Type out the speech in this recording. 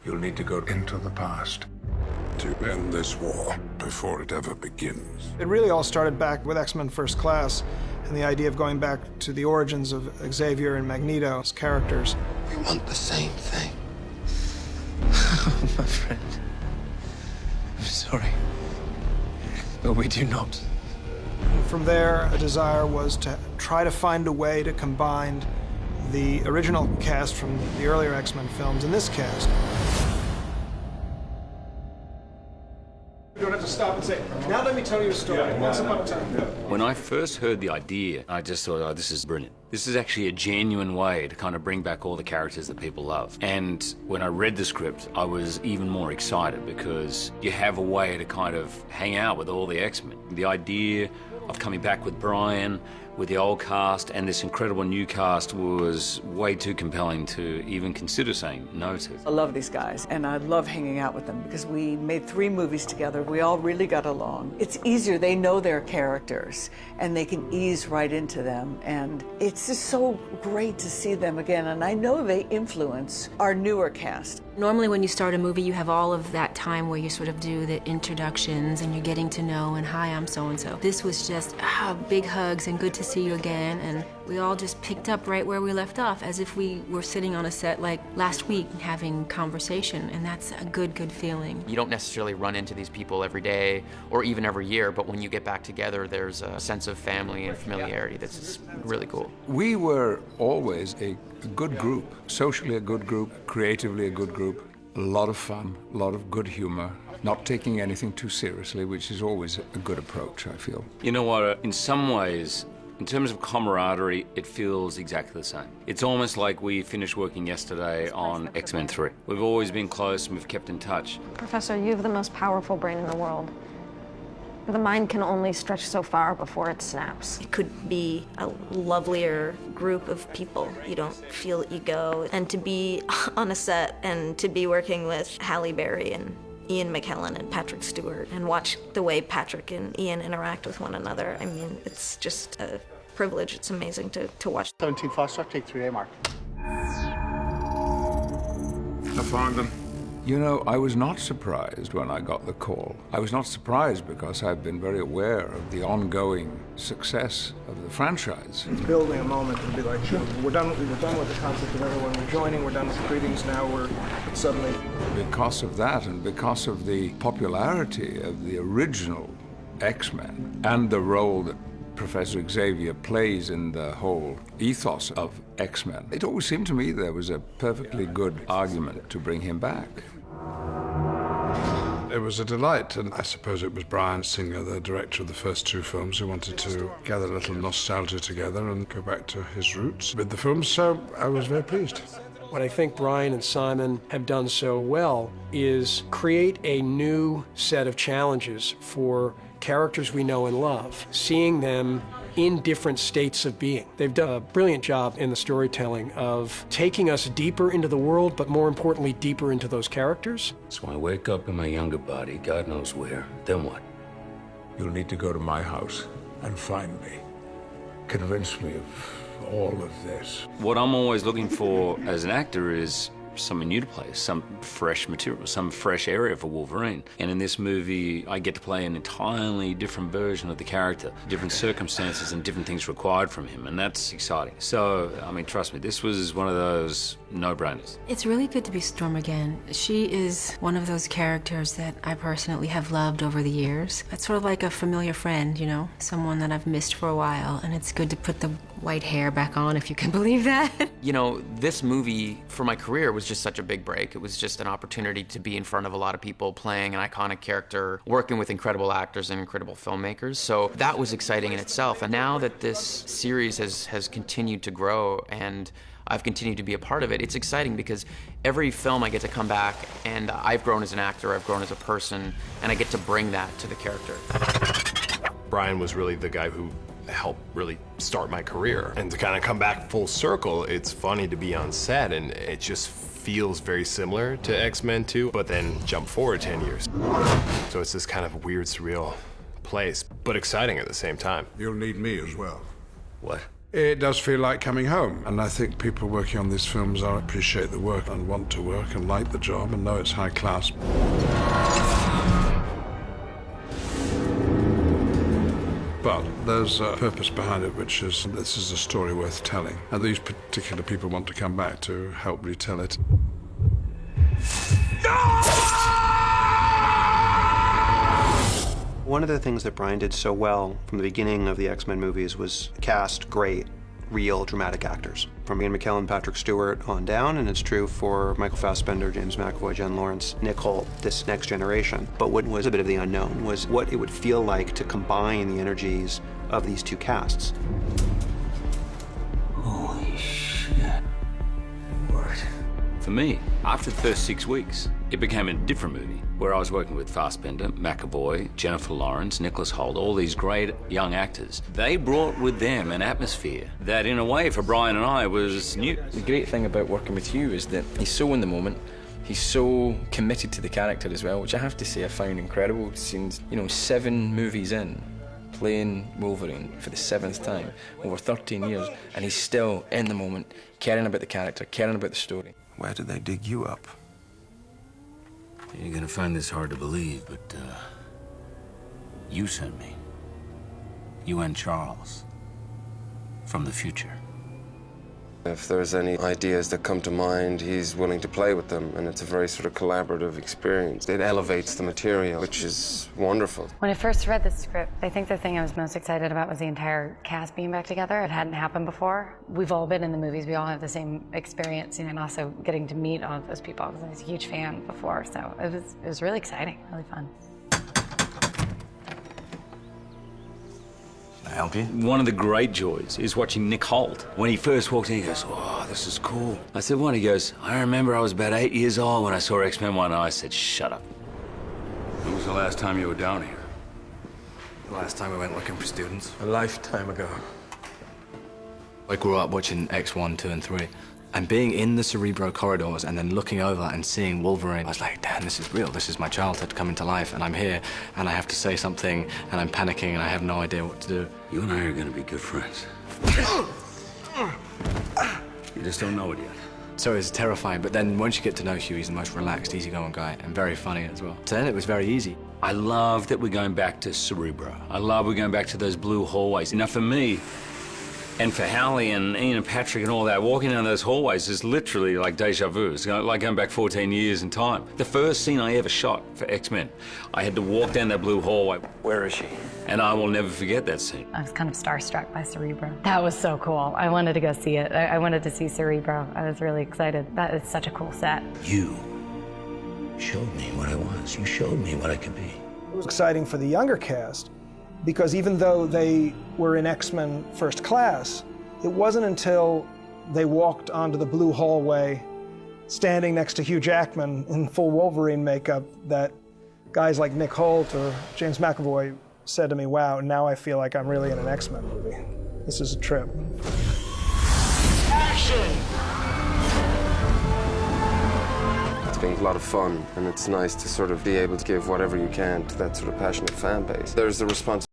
You'll need to go into the past. To end this war before it ever begins. It really all started back with X-Men First Class and the idea of going back to the origins of Xavier and Magneto as characters. We want the same thing. My friend. I'm sorry. But we do not. And from there, a desire was to try to find a way to combine the original cast from the earlier X-Men films and this cast. You don't have to stop and say, now let me tell you a story. Once upon a time. When I first heard the idea, I just thought, oh, this is brilliant. This is actually a genuine way to kind of bring back all the characters that people love. And when I read the script, I was even more excited because you have a way to kind of hang out with all the X-Men. The idea of coming back with Brian, with the old cast, and this incredible new cast was way too compelling to even consider saying no to. I love these guys, and I love hanging out with them because we made 3 movies together. We all really got along. It's easier. They know their characters, and they can ease right into them, and it's just so great to see them again, and I know they influence our newer cast. Normally when you start a movie, you have all of that time where you sort of do the introductions and you're getting to know, and hi, I'm so-and-so. This was just big hugs and good to see you again, and we all just picked up right where we left off, as if we were sitting on a set like last week having conversation, and that's a good feeling. You don't necessarily run into these people every day or even every year, but when you get back together, there's a sense of family and familiarity that's just really cool. We were always a good group, socially a good group, creatively a good group, a lot of fun, a lot of good humor, not taking anything too seriously, which is always a good approach, I feel. You know what, in some ways, in terms of camaraderie, it feels exactly the same. It's almost like we finished working yesterday on X-Men 3. We've always been close and we've kept in touch. Professor, you have the most powerful brain in the world. But the mind can only stretch so far before it snaps. It could be a lovelier group of people. You don't feel ego. And to be on a set and to be working with Halle Berry and Ian McKellen and Patrick Stewart and watch the way Patrick and Ian interact with one another, I mean, it's just a privilege. It's amazing to watch. 17 Foxtrot, take 3A, Mark. I found them. You know, I was not surprised when I got the call. I was not surprised because I've been very aware of the ongoing success of the franchise. It's building a moment to be like, sure, we're done with the concept of everyone rejoining, we're done with the greetings, now we're suddenly... Because of that and because of the popularity of the original X-Men and the role that Professor Xavier plays in the whole ethos of X-Men, it always seemed to me there was a perfectly good argument to bring him back. It was a delight, and I suppose it was Bryan Singer, the director of the first 2 films, who wanted to gather a little nostalgia together and go back to his roots with the films, so I was very pleased. What I think Bryan and Simon have done so well is create a new set of challenges for characters we know and love, seeing them in different states of being. They've done a brilliant job in the storytelling of taking us deeper into the world, but more importantly, deeper into those characters. So I wake up in my younger body, God knows where, then what? You'll need to go to my house and find me. Convince me of all of this. What I'm always looking for as an actor is something new to play, some fresh material, some fresh area for Wolverine. And in this movie, I get to play an entirely different version of the character, different circumstances and different things required from him, and that's exciting. So, I mean, trust me, this was one of those no-brainers. It's really good to be Storm again. She is one of those characters that I personally have loved over the years. It's sort of like a familiar friend, you know, someone that I've missed for a while, and it's good to put the white hair back on, if you can believe that. You know, this movie, for my career, was just such a big break. It was just an opportunity to be in front of a lot of people, playing an iconic character, working with incredible actors and incredible filmmakers. So that was exciting in itself. And now that this series has continued to grow and I've continued to be a part of it, it's exciting because every film I get to come back and I've grown as an actor, I've grown as a person, and I get to bring that to the character. Bryan was really the guy who helped really start my career. And to kind of come back full circle, it's funny to be on set and it just feels very similar to X-Men 2, but then jump forward 10 years. So it's this kind of weird, surreal place, but exciting at the same time. You'll need me as well. What? It does feel like coming home, and I think people working on these films appreciate the work and want to work and like the job and know it's high class. But there's a purpose behind it, which is this is a story worth telling, and these particular people want to come back to help retell it. One of the things that Brian did so well from the beginning of the X-Men movies was cast great, real, dramatic actors. From Ian McKellen, Patrick Stewart on down, and it's true for Michael Fassbender, James McAvoy, Jen Lawrence, Nick Holt, this next generation. But what was a bit of the unknown was what it would feel like to combine the energies of these two casts. Holy shit. What? For me, after the first 6 weeks, it became a different movie, where I was working with Fassbender, McAvoy, Jennifer Lawrence, Nicholas Hoult, all these great young actors. They brought with them an atmosphere that, in a way, for Brian and I, was new. The great thing about working with Hugh is that he's so in the moment. He's so committed to the character as well, which I have to say I found incredible. Since, 7 movies in, playing Wolverine for the 7th time, over 13 years, and he's still in the moment, caring about the character, caring about the story. Where did they dig you up? You're gonna find this hard to believe, but, you sent me. You and Charles. From the future. If there's any ideas that come to mind, he's willing to play with them, and it's a very sort of collaborative experience. It elevates the material, which is wonderful. When I first read the script, I think the thing I was most excited about was the entire cast being back together. It hadn't happened before. We've all been in the movies, we all have the same experience, and also getting to meet all of those people, because I was a huge fan before, so it was really exciting, really fun. Can I help you? One of the great joys is watching Nick Holt. When he first walked in, he goes, "Oh, this is cool." I said, "What?" He goes, "I remember I was about 8 years old when I saw X-Men 1." And I said, "Shut up." When was the last time you were down here? The last time I went looking for students. A lifetime ago. I grew up watching X1, 2, and 3. And being in the Cerebro corridors and then looking over and seeing Wolverine, I was like, damn, this is real. This is my childhood coming to life, and I'm here, and I have to say something, and I'm panicking, and I have no idea what to do. You and I are going to be good friends. You just don't know it yet. So it was terrifying, but then once you get to know Hugh, he's the most relaxed, easygoing guy, and very funny as well. So then it was very easy. I love that we're going back to Cerebro. I love we're going back to those blue hallways. Now, for me, and for Hallie and Ian and Patrick and all that, walking down those hallways is literally like deja vu. It's like going back 14 years in time. The first scene I ever shot for X-Men, I had to walk down that blue hallway. Where is she? And I will never forget that scene. I was kind of starstruck by Cerebro. That was so cool. I wanted to go see it. I wanted to see Cerebro. I was really excited. That is such a cool set. You showed me what I was. You showed me what I could be. It was exciting for the younger cast, because even though they were in X-Men First Class, it wasn't until they walked onto the blue hallway standing next to Hugh Jackman in full Wolverine makeup that guys like Nick Holt or James McAvoy said to me, wow, now I feel like I'm really in an X-Men movie. This is a trip. Action! It's been a lot of fun, and it's nice to sort of be able to give whatever you can to that sort of passionate fan base. There's the responsibility